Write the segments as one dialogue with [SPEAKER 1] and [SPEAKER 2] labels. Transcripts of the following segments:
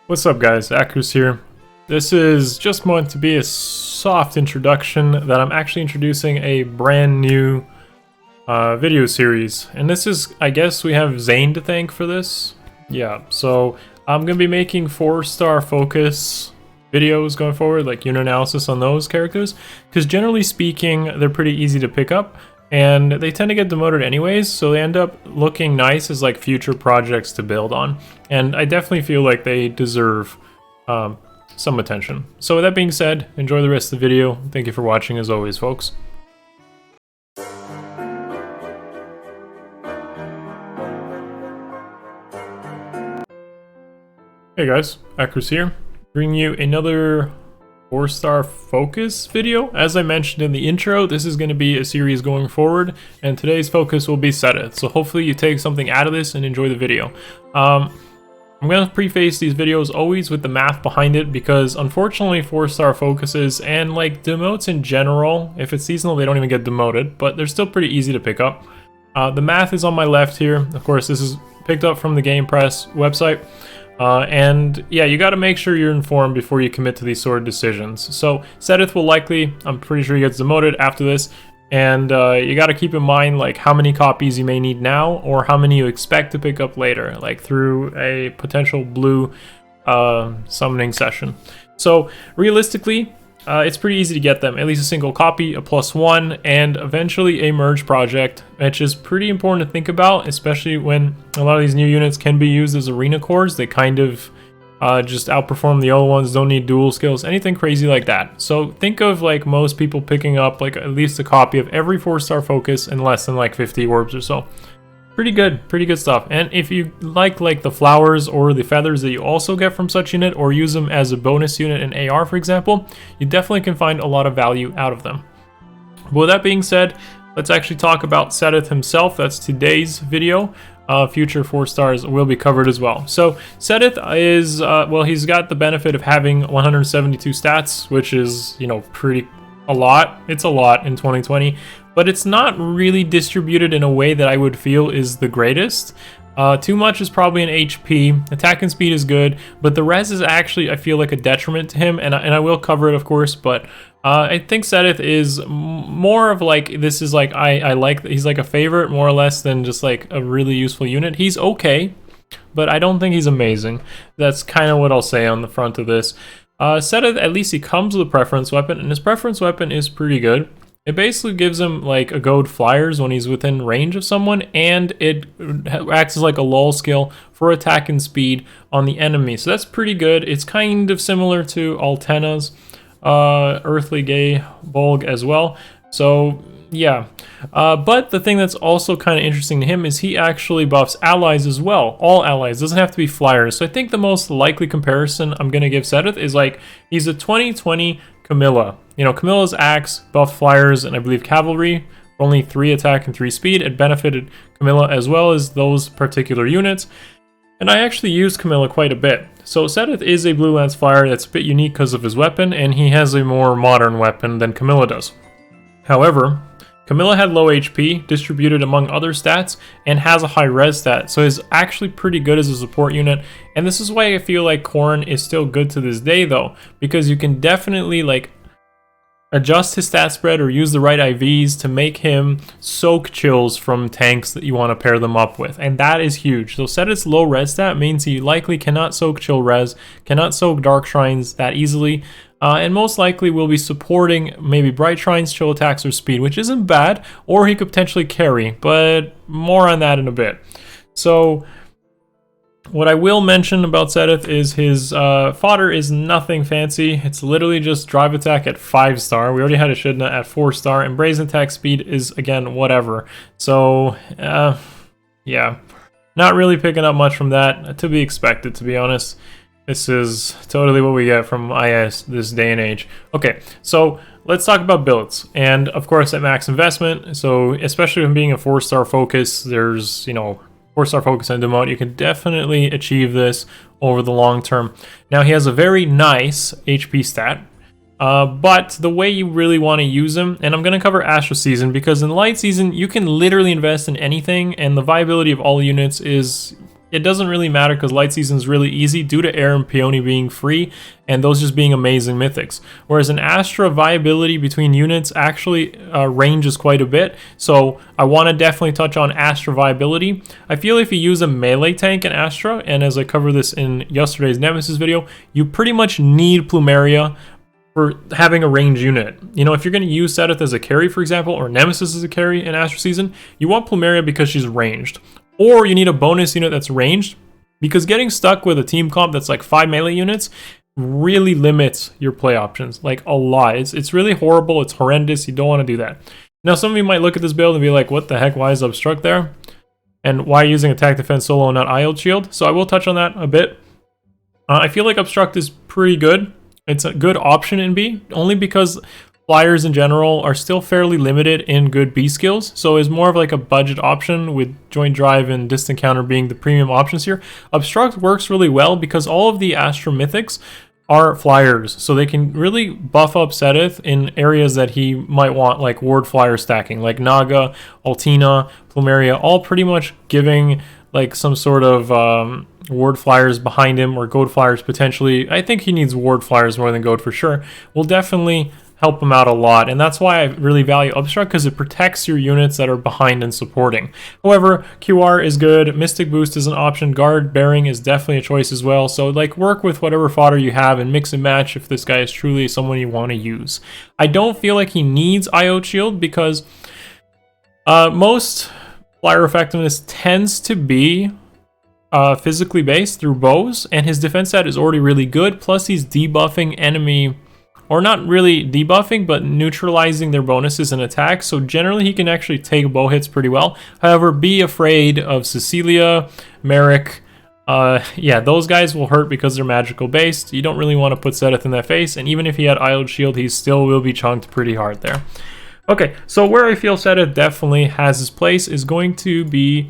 [SPEAKER 1] What's up guys, Akariss here. This is just meant to be a soft introduction that I'm actually introducing a brand new video series. And this is, I guess we have Zane to thank for this. Yeah, so I'm going to be making 4-star focus videos going forward, like unit analysis on those characters. Because generally speaking, they're pretty easy to pick up. And they tend to get demoted anyways, so they end up looking nice as like future projects to build on. And I definitely feel like they deserve some attention. So with that being said, enjoy the rest of the video. Thank you for watching as always, folks. Hey guys, Akariss here, bringing you another 4-star focus video. As I mentioned in the intro, this is going to be a series going forward, and today's focus will be Seteth. So hopefully you take something out of this and enjoy the video. I'm going to preface these videos always with the math behind it, because unfortunately 4-star focuses and like demotes in general, if it's seasonal they don't even get demoted, but they're still pretty easy to pick up. The math is on my left here. Of course, this is picked up from the Game Press website. And yeah, you got to make sure you're informed before you commit to these sort of decisions. So Seteth will likely, I'm pretty sure he gets demoted after this, and you got to keep in mind like how many copies you may need now, or how many you expect to pick up later, like through a potential blue summoning session. So realistically, it's pretty easy to get them, at least a single copy, a +1, and eventually a merge project, which is pretty important to think about, especially when a lot of these new units can be used as arena cores. They kind of just outperform the old ones, don't need dual skills, anything crazy like that. So think of like most people picking up like at least a copy of every 4-star focus and less than like 50 orbs or so. Pretty good stuff. And if you like the flowers or the feathers that you also get from such unit, or use them as a bonus unit in AR for example, you definitely can find a lot of value out of them. But with that being said, let's actually talk about Seteth himself. That's today's video. Future 4-stars will be covered as well. So Seteth is, well, he's got the benefit of having 172 stats, which is, you know, a lot. It's a lot in 2020, but it's not really distributed in a way that I would feel is the greatest. Too much is probably an HP. Attack and speed is good, but the res is actually, I feel like, a detriment to him, and I will cover it, of course, but I think Seteth is more of like, this is like, I like, he's like a favorite more or less than just like a really useful unit. He's okay, but I don't think he's amazing. That's kind of what I'll say on the front of this. Seteth, at least he comes with a preference weapon, and his preference weapon is pretty good. It basically gives him like a goad flyers when he's within range of someone, and it acts as like a lull skill for attack and speed on the enemy. So that's pretty good. It's kind of similar to Altena's Earthly Gay Bolg as well. So yeah, but the thing that's also kind of interesting to him is he actually buffs allies as well. All allies, doesn't have to be flyers. So I think the most likely comparison I'm going to give Seteth is like, he's a 2020 Camilla. You know, Camilla's axe buffed flyers and I believe cavalry, only 3 attack and 3 speed. It benefited Camilla as well as those particular units. And I actually used Camilla quite a bit. So Seteth is a blue lance flyer that's a bit unique because of his weapon, and he has a more modern weapon than Camilla does. However, Camilla had low HP, distributed among other stats, and has a high res stat, so is actually pretty good as a support unit. And this is why I feel like Corrin is still good to this day though, because you can definitely like adjust his stat spread or use the right IVs to make him soak chills from tanks that you want to pair them up with, and that is huge. So Seteth's low res stat means he likely cannot soak chill res, cannot soak dark shrines that easily, and most likely will be supporting maybe bright shrines, chill attacks, or speed, which isn't bad, or he could potentially carry, but more on that in a bit. So what I will mention about Seteth is his fodder is nothing fancy. It's literally just drive attack at 5-star. We already had a Echidna at 4-star, and brazen attack speed is, again, whatever. So, yeah, not really picking up much from that. To be expected, to be honest. This is totally what we get from IS this day and age. Okay, so let's talk about builds. And, of course, at max investment, so especially when being a 4-star focus, there's, you know, 4-star focus and demote, you can definitely achieve this over the long term. Now he has a very nice HP stat, but the way you really want to use him, and I'm going to cover Astro Season, because in Light Season you can literally invest in anything, and the viability of all units is it doesn't really matter because Light Season is really easy due to Air and Peony being free and those just being amazing mythics. Whereas in Astra, viability between units actually ranges quite a bit. So I want to definitely touch on Astra viability. I feel if you use a melee tank in Astra, and as I covered this in yesterday's Nemesis video, you pretty much need Plumeria for having a range unit. You know, if you're going to use Seteth as a carry, for example, or Nemesis as a carry in Astra Season, you want Plumeria because she's ranged. Or you need a bonus unit that's ranged, because getting stuck with a team comp that's like 5 melee units really limits your play options, like a lot. It's really horrible, it's horrendous, you don't want to do that. Now some of you might look at this build and be like, what the heck, why is Obstruct there? And why using attack defense solo and not IO shield? So I will touch on that a bit. I feel like Obstruct is pretty good. It's a good option in B, only because flyers in general are still fairly limited in good B skills, so it's more of like a budget option, with Joint Drive and Distant Counter being the premium options here. Obstruct works really well because all of the Astra Mythics are flyers, so they can really buff up Seteth in areas that he might want, like ward flyer stacking, like Naga, Altina, Plumeria, all pretty much giving like some sort of ward flyers behind him, or goad flyers potentially. I think he needs ward flyers more than goad for sure. Will definitely help him out a lot, and that's why I really value Obstruct, because it protects your units that are behind and supporting. However, QR is good, Mystic Boost is an option, Guard Bearing is definitely a choice as well, so like work with whatever fodder you have and mix and match if this guy is truly someone you want to use. I don't feel like he needs IO Shield, because most flyer effectiveness tends to be physically based through bows, and his defense stat is already really good, plus he's debuffing enemy, or not really debuffing, but neutralizing their bonuses and attacks. So generally he can actually take bow hits pretty well. However, be afraid of Cecilia, Merrick. Yeah, those guys will hurt because they're magical based. You don't really want to put Seteth in that face, and even if he had IO'd shield, he still will be chunked pretty hard there. Okay, so where I feel Seteth definitely has his place is going to be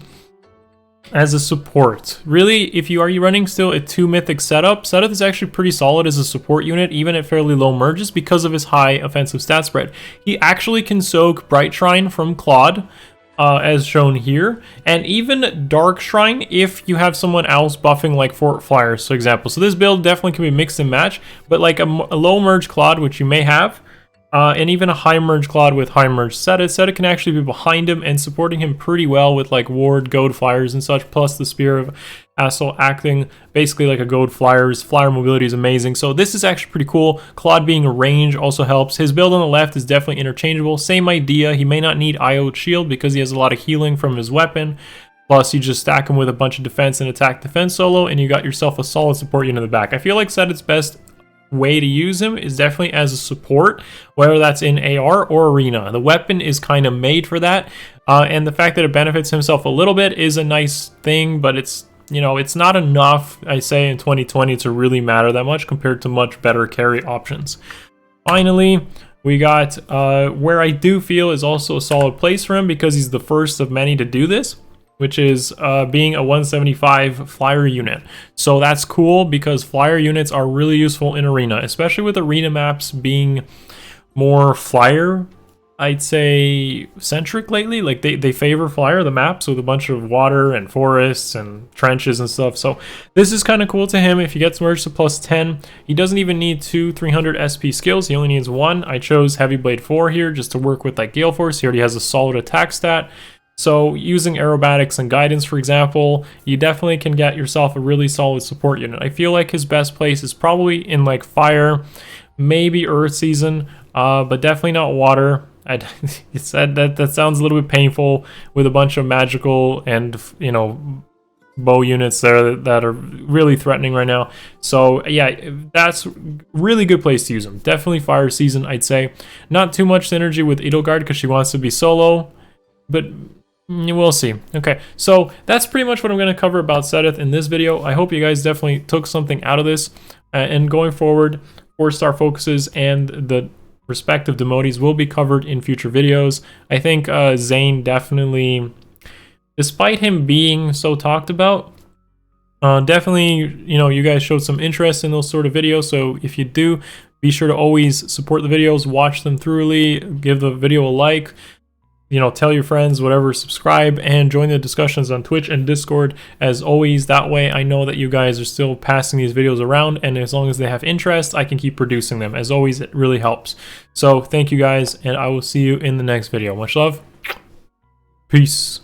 [SPEAKER 1] as a support. Really, if you are running still a 2 mythic setup, Seteth is actually pretty solid as a support unit, even at fairly low merges, because of his high offensive stat spread. He actually can soak Bright Shrine from Claude, as shown here, and even Dark Shrine if you have someone else buffing like Fort Flyers, for example. So this build definitely can be mixed and match, but like a low merge Claude, which you may have, and even a high merge Claude with high merge Seteth can actually be behind him and supporting him pretty well with like ward, goad flyers and such, plus the Spear of Assel acting basically like a goad flyers. Flyer mobility is amazing, so this is actually pretty cool. Claude being a range also helps. His build on the left is definitely interchangeable. Same idea, he may not need IO shield because he has a lot of healing from his weapon. Plus, you just stack him with a bunch of defense and attack defense solo, and you got yourself a solid support unit in the back. I feel like Seteth's best way to use him is definitely as a support, whether that's in AR or arena. The weapon is kind of made for that, and the fact that it benefits himself a little bit is a nice thing, but it's, you know, it's not enough, I say, in 2020 to really matter that much compared to much better carry options. Finally, we got where I do feel is also a solid place for him, because he's the first of many to do this, which is being a 175 flyer unit. So that's cool, because flyer units are really useful in arena, especially with arena maps being more flyer, I'd say, centric lately. Like they favor flyer, the maps with a bunch of water and forests and trenches and stuff. So this is kind of cool to him. If he gets merged to +10, he doesn't even need 2 300 SP skills, he only needs 1. I chose Heavy Blade 4 here just to work with like Gale Force. He already has a solid attack stat. So using aerobatics and guidance, for example, you definitely can get yourself a really solid support unit. I feel like his best place is probably in like fire, maybe earth season, but definitely not water. That sounds a little bit painful with a bunch of magical and, you know, bow units there that are really threatening right now. So yeah, that's really good place to use them. Definitely fire season, I'd say. Not too much synergy with Edelgard because she wants to be solo, but we'll see. Okay, so that's pretty much what I'm going to cover about Seteth in this video. I hope you guys definitely took something out of this, and going forward, 4-star focuses and the respective demotes will be covered in future videos. I think Zane definitely, despite him being so talked about, definitely, you know, you guys showed some interest in those sort of videos. So if you do, be sure to always support the videos, watch them thoroughly, give the video a like, tell your friends, whatever, subscribe, and join the discussions on Twitch and Discord as always. That way I know that you guys are still passing these videos around, and as long as they have interest, I can keep producing them. As always, it really helps. So thank you guys, and I will see you in the next video. Much love. Peace.